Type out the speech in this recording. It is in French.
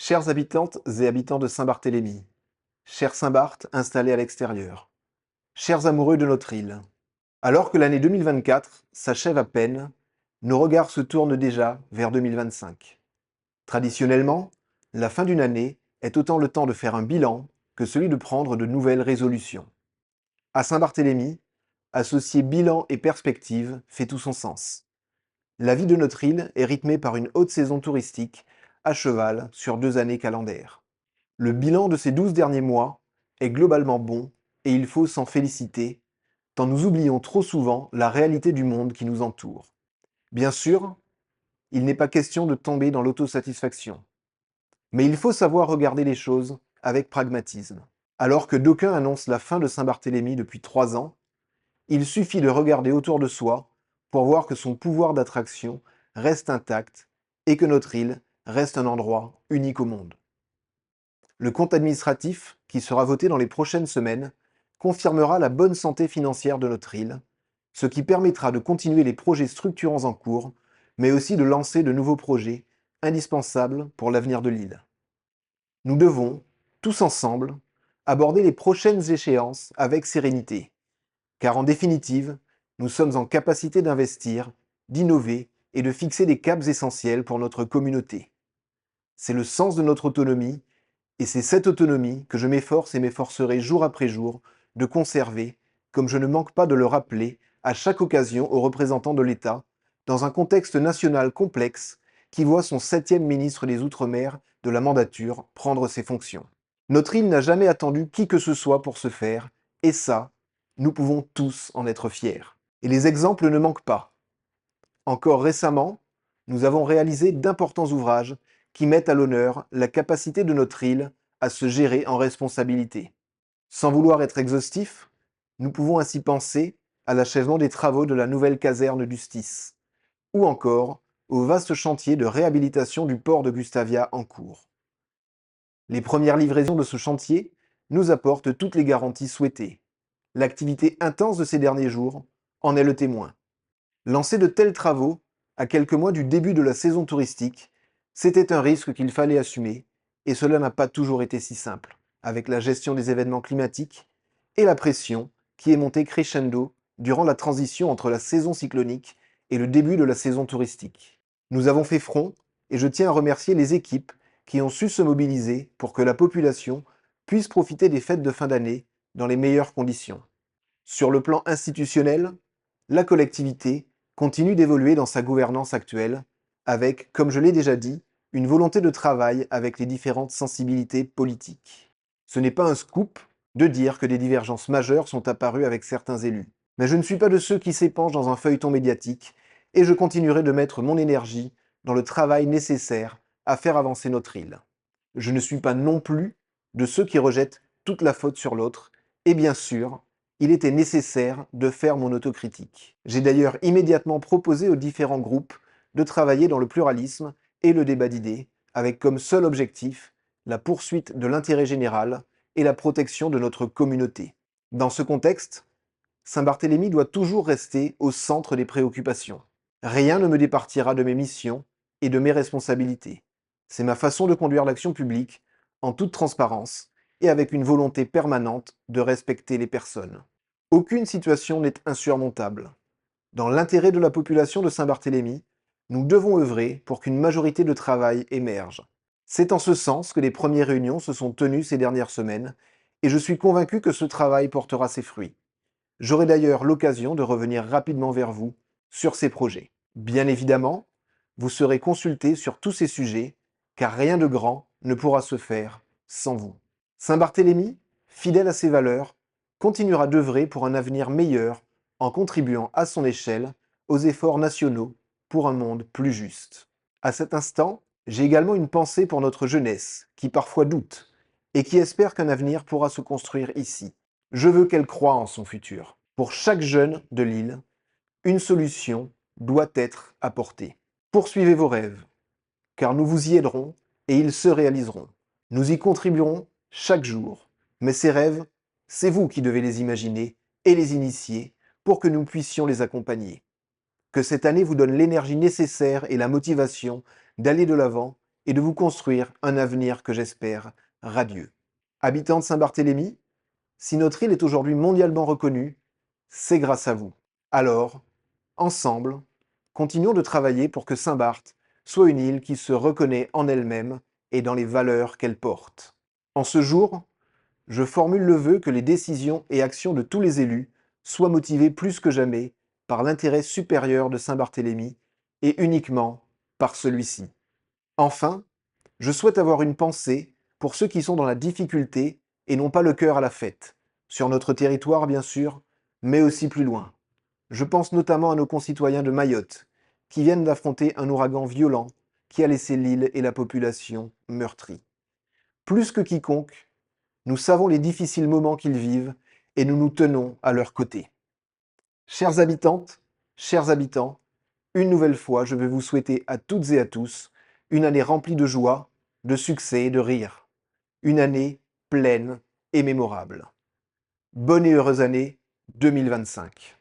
Chères habitantes et habitants de Saint-Barthélemy, cher Saint-Barth installé à l'extérieur, chers amoureux de notre île, alors que l'année 2024 s'achève à peine, nos regards se tournent déjà vers 2025. Traditionnellement, la fin d'une année est autant le temps de faire un bilan que celui de prendre de nouvelles résolutions. À Saint-Barthélemy, associer bilan et perspective fait tout son sens. La vie de notre île est rythmée par une haute saison touristique à cheval sur 2 années calendaires. Le bilan de ces 12 derniers mois est globalement bon et il faut s'en féliciter, tant nous oublions trop souvent la réalité du monde qui nous entoure. Bien sûr, il n'est pas question de tomber dans l'autosatisfaction, mais il faut savoir regarder les choses avec pragmatisme. Alors que d'aucuns annoncent la fin de Saint-Barthélemy depuis 3 ans, il suffit de regarder autour de soi pour voir que son pouvoir d'attraction reste intact et que notre île reste un endroit unique au monde. Le compte administratif, qui sera voté dans les prochaines semaines, confirmera la bonne santé financière de notre île, ce qui permettra de continuer les projets structurants en cours, mais aussi de lancer de nouveaux projets indispensables pour l'avenir de l'île. Nous devons, tous ensemble, aborder les prochaines échéances avec sérénité, car en définitive, nous sommes en capacité d'investir, d'innover et de fixer des caps essentiels pour notre communauté. C'est le sens de notre autonomie, et c'est cette autonomie que je m'efforce et m'efforcerai jour après jour de conserver, comme je ne manque pas de le rappeler à chaque occasion aux représentants de l'État, dans un contexte national complexe qui voit son 7e ministre des Outre-mer de la mandature prendre ses fonctions. Notre île n'a jamais attendu qui que ce soit pour ce faire, et ça, nous pouvons tous en être fiers. Et les exemples ne manquent pas. Encore récemment, nous avons réalisé d'importants ouvrages qui mettent à l'honneur la capacité de notre île à se gérer en responsabilité. Sans vouloir être exhaustif, nous pouvons ainsi penser à l'achèvement des travaux de la nouvelle caserne du STIS, ou encore au vaste chantier de réhabilitation du port de Gustavia en cours. Les premières livraisons de ce chantier nous apportent toutes les garanties souhaitées. L'activité intense de ces derniers jours en est le témoin. Lancer de tels travaux, à quelques mois du début de la saison touristique, c'était un risque qu'il fallait assumer, et cela n'a pas toujours été si simple, avec la gestion des événements climatiques et la pression qui est montée crescendo durant la transition entre la saison cyclonique et le début de la saison touristique. Nous avons fait front, et je tiens à remercier les équipes qui ont su se mobiliser pour que la population puisse profiter des fêtes de fin d'année dans les meilleures conditions. Sur le plan institutionnel, la collectivité continue d'évoluer dans sa gouvernance actuelle, avec, comme je l'ai déjà dit, une volonté de travail avec les différentes sensibilités politiques. Ce n'est pas un scoop de dire que des divergences majeures sont apparues avec certains élus, mais je ne suis pas de ceux qui s'épanchent dans un feuilleton médiatique, et je continuerai de mettre mon énergie dans le travail nécessaire à faire avancer notre île. Je ne suis pas non plus de ceux qui rejettent toute la faute sur l'autre, et bien sûr, il était nécessaire de faire mon autocritique. J'ai d'ailleurs immédiatement proposé aux différents groupes de travailler dans le pluralisme et le débat d'idées, avec comme seul objectif la poursuite de l'intérêt général et la protection de notre communauté. Dans ce contexte, Saint-Barthélemy doit toujours rester au centre des préoccupations. Rien ne me départira de mes missions et de mes responsabilités. C'est ma façon de conduire l'action publique, en toute transparence, et avec une volonté permanente de respecter les personnes. Aucune situation n'est insurmontable. Dans l'intérêt de la population de Saint-Barthélemy, nous devons œuvrer pour qu'une majorité de travail émerge. C'est en ce sens que les premières réunions se sont tenues ces dernières semaines, et je suis convaincu que ce travail portera ses fruits. J'aurai d'ailleurs l'occasion de revenir rapidement vers vous sur ces projets. Bien évidemment, vous serez consultés sur tous ces sujets, car rien de grand ne pourra se faire sans vous. Saint-Barthélemy, fidèle à ses valeurs, continuera d'œuvrer pour un avenir meilleur en contribuant à son échelle aux efforts nationaux pour un monde plus juste. À cet instant, j'ai également une pensée pour notre jeunesse, qui parfois doute, et qui espère qu'un avenir pourra se construire ici. Je veux qu'elle croie en son futur. Pour chaque jeune de l'île, une solution doit être apportée. Poursuivez vos rêves, car nous vous y aiderons et ils se réaliseront. Nous y contribuerons chaque jour, mais ces rêves, c'est vous qui devez les imaginer et les initier pour que nous puissions les accompagner. Que cette année vous donne l'énergie nécessaire et la motivation d'aller de l'avant et de vous construire un avenir que j'espère radieux. Habitants de Saint-Barthélemy, si notre île est aujourd'hui mondialement reconnue, c'est grâce à vous. Alors, ensemble, continuons de travailler pour que Saint-Barth soit une île qui se reconnaît en elle-même et dans les valeurs qu'elle porte. En ce jour, je formule le vœu que les décisions et actions de tous les élus soient motivées plus que jamais par l'intérêt supérieur de Saint-Barthélemy et uniquement par celui-ci. Enfin, je souhaite avoir une pensée pour ceux qui sont dans la difficulté et n'ont pas le cœur à la fête, sur notre territoire bien sûr, mais aussi plus loin. Je pense notamment à nos concitoyens de Mayotte, qui viennent d'affronter un ouragan violent qui a laissé l'île et la population meurtries. Plus que quiconque, nous savons les difficiles moments qu'ils vivent et nous nous tenons à leur côté. Chères habitantes, chers habitants, une nouvelle fois, je veux vous souhaiter à toutes et à tous une année remplie de joie, de succès et de rire. Une année pleine et mémorable. Bonne et heureuse année 2025.